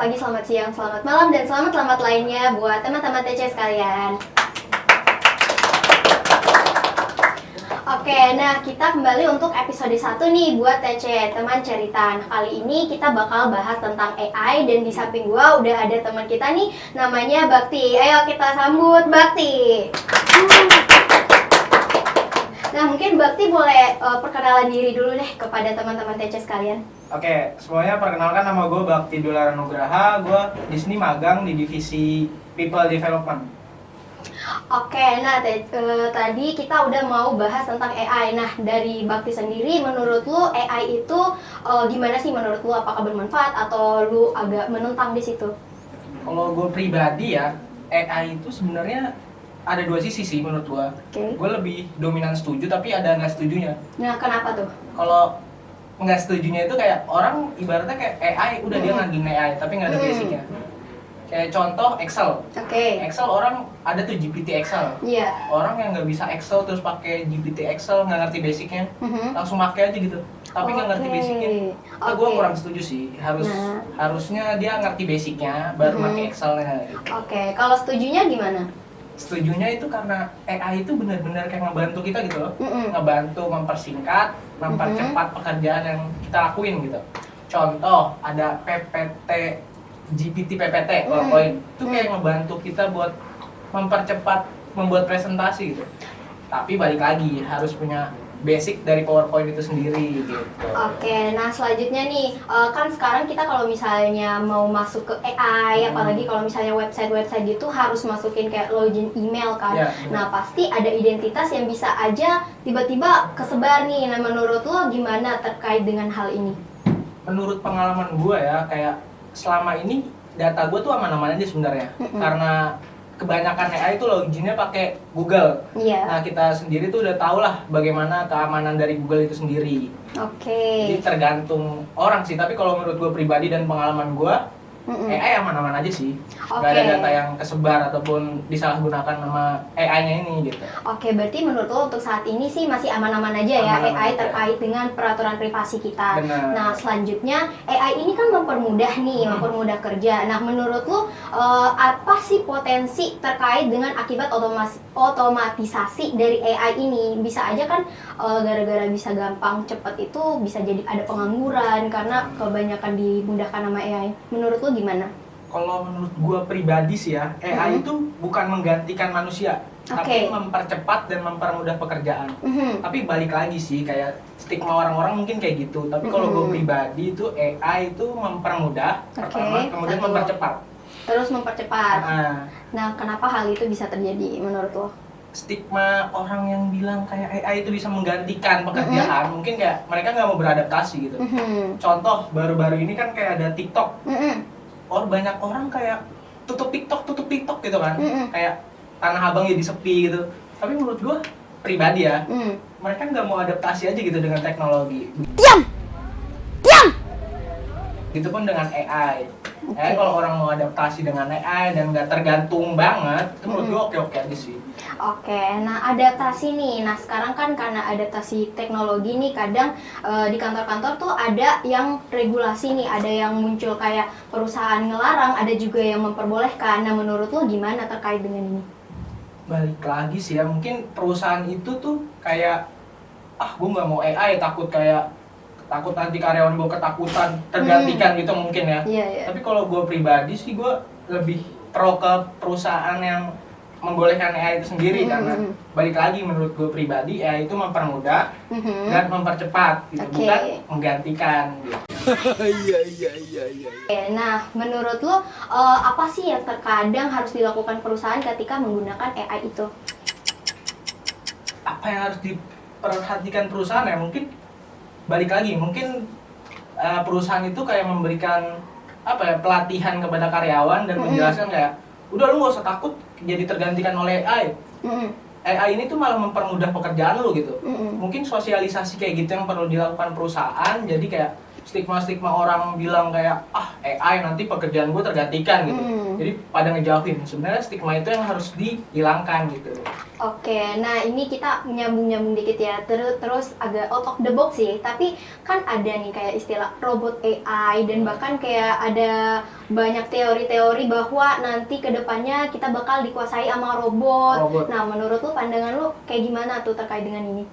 pagi, selamat siang, selamat malam, dan selamat lainnya buat teman-teman TC sekalian. Oke, nah kita kembali untuk episode 1 nih buat TC, teman cerita. Nah, kali ini kita bakal bahas tentang AI dan di samping gua udah ada teman kita nih, namanya Bakti. Ayo kita sambut Bakti. Nah, mungkin Bakti boleh perkenalan diri dulu deh kepada teman-teman TC sekalian. Oke, semuanya perkenalkan, nama gue Bakti Dulara Nugraha. Gue di sini magang di divisi People Development. Oke, nah tadi kita udah mau bahas tentang AI. Nah, dari Bakti sendiri, menurut lu AI itu gimana sih menurut lu? Apakah bermanfaat atau lu agak menentang di situ? Kalau gue pribadi ya, AI itu sebenarnya ada dua sisi sih menurut gue. Oke. Gue lebih dominan setuju, tapi ada nggak setujunya. Nah, kenapa tuh? Kalau nggak setujunya itu kayak orang ibaratnya kayak AI, udah dia ngagin AI, tapi nggak ada basicnya. Kayak contoh Excel. Oke. Excel orang ada tuh GPT Excel. Iya. Orang yang nggak bisa Excel terus pakai GPT Excel, nggak ngerti basicnya, langsung pakai aja gitu. Tapi nggak ngerti basicnya. Nah, gue kurang setuju sih. Harusnya dia ngerti basicnya, baru pakai Excelnya. Gitu. Oke, kalau setujunya gimana? Setujunya itu karena AI itu benar-benar kayak ngebantu kita gitu loh. Ngebantu mempersingkat, mempercepat pekerjaan yang kita lakuin gitu. Contoh, ada PPT, GPT PPT, PowerPoint. Itu kayak ngebantu kita buat mempercepat membuat presentasi gitu. Tapi balik lagi, harus punya basic dari PowerPoint itu sendiri gitu. Oke, nah selanjutnya nih, kan sekarang kita kalau misalnya mau masuk ke AI, apalagi kalau misalnya website-website gitu harus masukin kayak login email kan. Ya, nah pasti ada identitas yang bisa aja tiba-tiba kesebar nih. Nah menurut lo gimana terkait dengan hal ini? Menurut pengalaman gue ya, kayak selama ini data gue tuh aman-aman aja sebenarnya. Karena kebanyakan AI itu loginnya pakai Google. Iya. Nah, kita sendiri tuh udah tau lah bagaimana keamanan dari Google itu sendiri. Oke. Jadi tergantung orang sih, tapi kalau menurut gue pribadi dan pengalaman gue, AI aman-aman aja sih. Gak ada data yang kesebar ataupun disalahgunakan sama AI-nya ini gitu. Oke, berarti menurut lo untuk saat ini sih masih aman-aman aja ya Aman-aman AI aja. terkait dengan peraturan privasi kita. Benar. Nah, selanjutnya AI ini kan mempermudah nih, mempermudah kerja. Nah, menurut lo apa sih potensi terkait dengan akibat otomatisasi dari AI ini? Bisa aja kan gara-gara bisa gampang cepet itu bisa jadi ada pengangguran karena kebanyakan dimudahkan sama AI. Menurut lo gimana? Kalau menurut gue pribadi sih ya, AI itu bukan menggantikan manusia, tapi mempercepat dan mempermudah pekerjaan. Tapi balik lagi sih, kayak stigma orang-orang mungkin kayak gitu. Tapi kalau gue pribadi itu AI itu mempermudah, pertama, kemudian mempercepat. Terus mempercepat. Nah, kenapa hal itu bisa terjadi menurut lo? Stigma orang yang bilang kayak AI itu bisa menggantikan pekerjaan, mungkin kayak mereka nggak mau beradaptasi gitu. Contoh, baru-baru ini kan kayak ada TikTok. Banyak orang kayak tutup TikTok gitu kan. Kayak Tanah Abang jadi sepi gitu. Tapi menurut gue pribadi ya, mereka nggak mau adaptasi aja gitu dengan teknologi. Diam! Gitu pun dengan AI. Kalau orang mau adaptasi dengan AI dan nggak tergantung banget, itu menurut gue oke-oke aja sih. Oke, nah adaptasi nih. Nah sekarang kan karena adaptasi teknologi nih, kadang di kantor-kantor tuh ada yang regulasi nih, ada yang muncul kayak perusahaan ngelarang, ada juga yang memperbolehkan. Nah menurut lo gimana terkait dengan ini? Balik lagi sih ya, mungkin perusahaan itu tuh kayak, gue nggak mau AI, takut nanti karyawan gue ketakutan, tergantikan gitu mungkin ya. Tapi kalau gue pribadi sih, gue lebih pro ke perusahaan yang membolehkan AI itu sendiri. Karena balik lagi menurut gue pribadi, AI itu mempermudah dan mempercepat gitu, bukan menggantikan gitu. Nah menurut lo apa sih yang terkadang harus dilakukan perusahaan ketika menggunakan AI itu? Apa yang harus diperhatikan perusahaan ya, mungkin balik lagi, mungkin perusahaan itu kayak memberikan pelatihan kepada karyawan dan menjelaskan kayak, udah lu nggak usah takut jadi tergantikan oleh AI. AI ini tuh malah mempermudah pekerjaan lu gitu. Mungkin sosialisasi kayak gitu yang perlu dilakukan perusahaan. Jadi kayak stigma-stigma orang bilang kayak AI nanti pekerjaan gue tergantikan gitu. Jadi pada ngejauhin, sebenarnya stigma itu yang harus dihilangkan gitu. Oke, nah ini kita nyambung dikit ya, terus agak out of the box sih, tapi kan ada nih kayak istilah robot AI dan bahkan kayak ada banyak teori-teori bahwa nanti kedepannya kita bakal dikuasai sama robot. Nah menurut lu, pandangan lu kayak gimana tuh terkait dengan ini?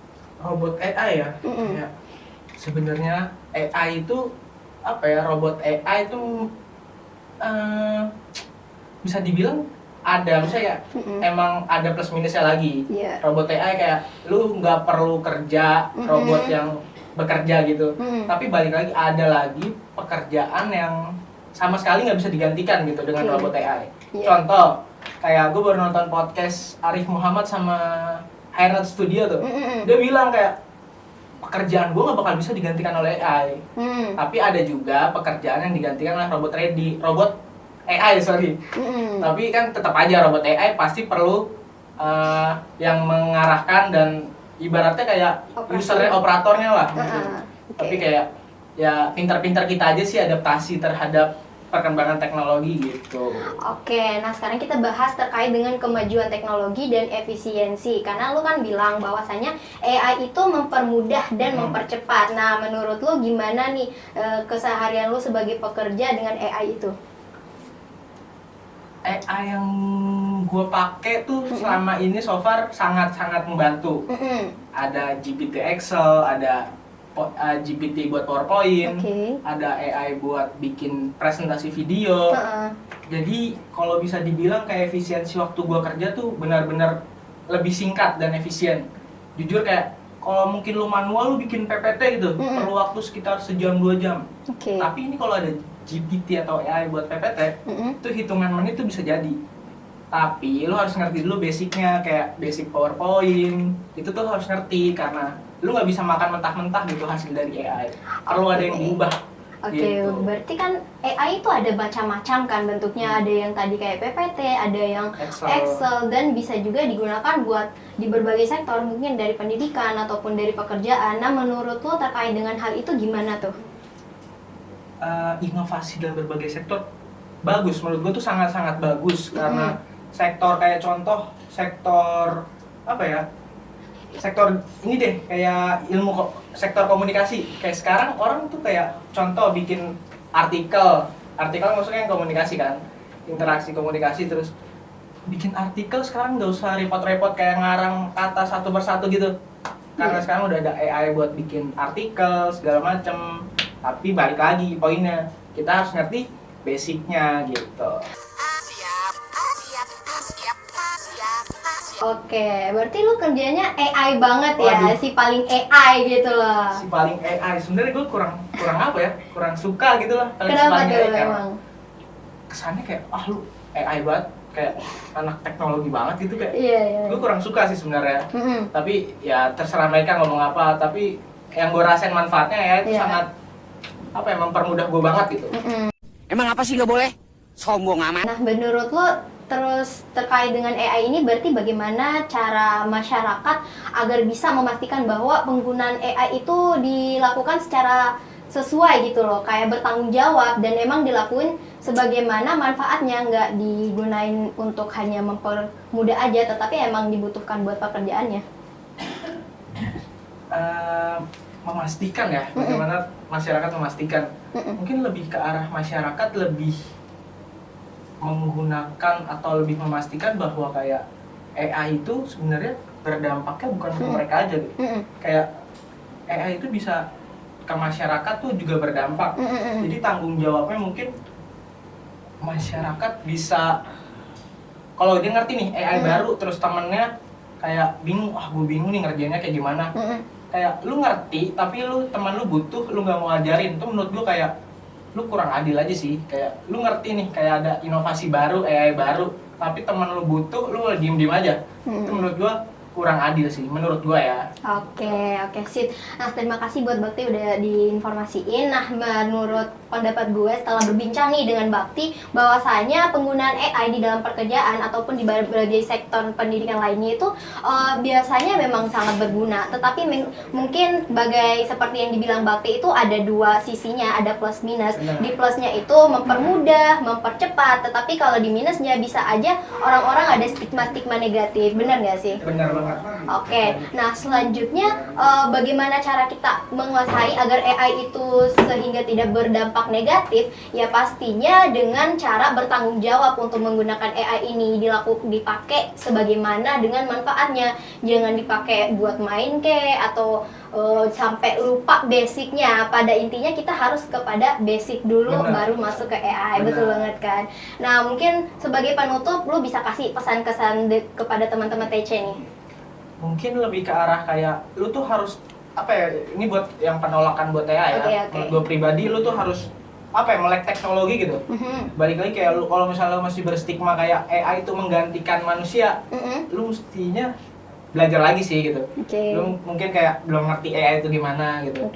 Robot AI ya? Kayak sebenarnya AI itu apa ya, robot AI itu bisa dibilang ada, misalnya emang ada plus minusnya lagi. Robot AI kayak lu nggak perlu kerja robot yang bekerja gitu, tapi balik lagi ada lagi pekerjaan yang sama sekali nggak bisa digantikan gitu dengan robot AI. Contoh kayak gue baru nonton podcast Arif Muhammad sama Hairnut Studio tuh, dia bilang kayak pekerjaan gue nggak bakal bisa digantikan oleh AI, tapi ada juga pekerjaan yang digantikan oleh robot AI. Tapi kan tetap aja robot AI pasti perlu yang mengarahkan dan ibaratnya kayak operatornya lah. Tapi kayak ya pintar-pintar kita aja sih adaptasi terhadap perkembangan teknologi gitu. Oke, nah sekarang kita bahas terkait dengan kemajuan teknologi dan efisiensi. Karena lu kan bilang bahwasanya AI itu mempermudah dan mempercepat. Nah, menurut lu gimana nih keseharian lu sebagai pekerja dengan AI itu? AI yang gue pakai tuh selama ini so far sangat-sangat membantu. Ada GPT Excel, ada GPT buat PowerPoint, ada AI buat bikin presentasi video. Jadi kalau bisa dibilang kayak efisiensi waktu gua kerja tuh benar-benar lebih singkat dan efisien. Jujur kayak kalau mungkin lu manual lu bikin PPT gitu, perlu waktu sekitar sejam 2 jam. Tapi ini kalau ada GPT atau AI buat PPT, itu hitungan menit tuh bisa jadi. Tapi lu harus ngerti dulu basicnya, kayak basic PowerPoint, itu tuh harus ngerti karena lu nggak bisa makan mentah-mentah gitu hasil dari AI. Perlu ada yang diubah. Gitu. Berarti kan AI itu ada macam-macam kan bentuknya, ada yang tadi kayak PPT, ada yang Excel, dan bisa juga digunakan buat di berbagai sektor, mungkin dari pendidikan ataupun dari pekerjaan. Nah, menurut lo terkait dengan hal itu gimana tuh? Inovasi dalam berbagai sektor bagus, menurut gue tuh sangat-sangat bagus karena sektor kayak contoh sektor apa ya? Sektor ini deh kayak sektor komunikasi. Kayak sekarang orang tuh kayak contoh bikin artikel maksudnya yang komunikasi kan, interaksi komunikasi, terus bikin artikel sekarang nggak usah repot-repot kayak ngarang kata satu persatu gitu, karena sekarang udah ada AI buat bikin artikel segala macem. Tapi balik lagi poinnya, kita harus ngerti basicnya gitu. Oke, berarti lu kerjanya AI banget ya. Waduh. Si paling AI gitu loh. Si paling AI, sebenarnya gue kurang apa ya, kurang suka gitu lah. Kenapa tuh emang? Kesannya kayak, lu AI banget, kayak anak teknologi banget gitu kayak. Iya. Gue kurang suka sih sebenarnya. Tapi ya terserah mereka ngomong apa, tapi yang gue rasain manfaatnya ya itu sangat mempermudah gue banget gitu. Emang apa sih nggak boleh? Sombong amat. Nah, menurut lo terus terkait dengan AI ini berarti bagaimana cara masyarakat agar bisa memastikan bahwa penggunaan AI itu dilakukan secara sesuai gitu loh, kayak bertanggung jawab dan emang dilakuin sebagaimana manfaatnya, nggak digunain untuk hanya mempermudah aja tetapi emang dibutuhkan buat pekerjaannya. Memastikan ya, bagaimana masyarakat memastikan. Mungkin lebih ke arah masyarakat lebih menggunakan atau lebih memastikan bahwa kayak AI itu sebenarnya berdampaknya bukan ke mereka aja gitu. Kayak AI itu bisa ke masyarakat tuh juga berdampak. Jadi tanggung jawabnya mungkin masyarakat bisa, kalau dia ngerti nih AI baru terus temennya kayak bingung, gue bingung nih ngerjainnya kayak gimana. Kayak lu ngerti tapi teman lu butuh, lu nggak mau ngajarin, itu menurut gue kayak lu kurang adil aja sih. Kayak lu ngerti nih kayak ada inovasi baru, AI baru, tapi teman lu butuh, lu diem-diem aja. Itu menurut gua kurang adil sih, menurut gua ya. Oke, sip. Nah, terima kasih buat Bakti udah diinformasiin. Nah, menurut pendapat gue setelah berbincang nih dengan Bakti, bahwasanya penggunaan AI di dalam pekerjaan ataupun di berbagai sektor pendidikan lainnya itu biasanya memang sangat berguna. Tetapi mungkin seperti yang dibilang Bakti itu ada dua sisinya, ada plus minus. Di plusnya itu mempermudah, mempercepat, tetapi kalau di minusnya bisa aja orang-orang ada stigma-stigma negatif. Benar nggak sih? Benar banget. Oke, nah selanjutnya bagaimana cara kita menguasai agar AI itu sehingga tidak berdampak negatif? Ya pastinya dengan cara bertanggung jawab untuk menggunakan AI ini, dipakai sebagaimana dengan manfaatnya. Jangan dipakai buat main atau sampai lupa basicnya. Pada intinya kita harus kepada basic dulu. Bener. Baru masuk ke AI. Bener. Betul banget kan. Nah mungkin sebagai penutup lu bisa kasih pesan-kesan kepada teman-teman TC nih. Mungkin lebih ke arah kayak lu tuh harus ini buat yang penolakan buat AI ya. Menurut gue pribadi lu tuh harus melek teknologi gitu. Balik lagi kayak lu kalau misalnya lu masih berstigma kayak AI itu menggantikan manusia, lu mestinya belajar lagi sih gitu. Lu mungkin kayak belum ngerti AI itu gimana gitu.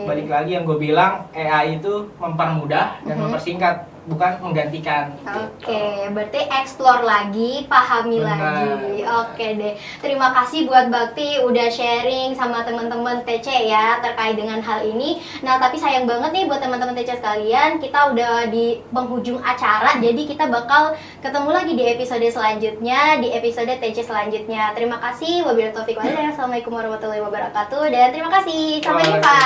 Balik lagi yang gue bilang, AI itu mempermudah dan mempersingkat, bukan menggantikan. Berarti explore lagi, pahami lagi. Deh. Terima kasih buat Bakti udah sharing sama teman-teman TC ya terkait dengan hal ini. Nah, tapi sayang banget nih buat teman-teman TC sekalian, kita udah di penghujung acara. Jadi kita bakal ketemu lagi di episode selanjutnya, di episode TC selanjutnya. Terima kasih. Wabillahi taufiq wal hidayah. Assalamualaikum warahmatullahi wabarakatuh dan terima kasih. Sampai jumpa.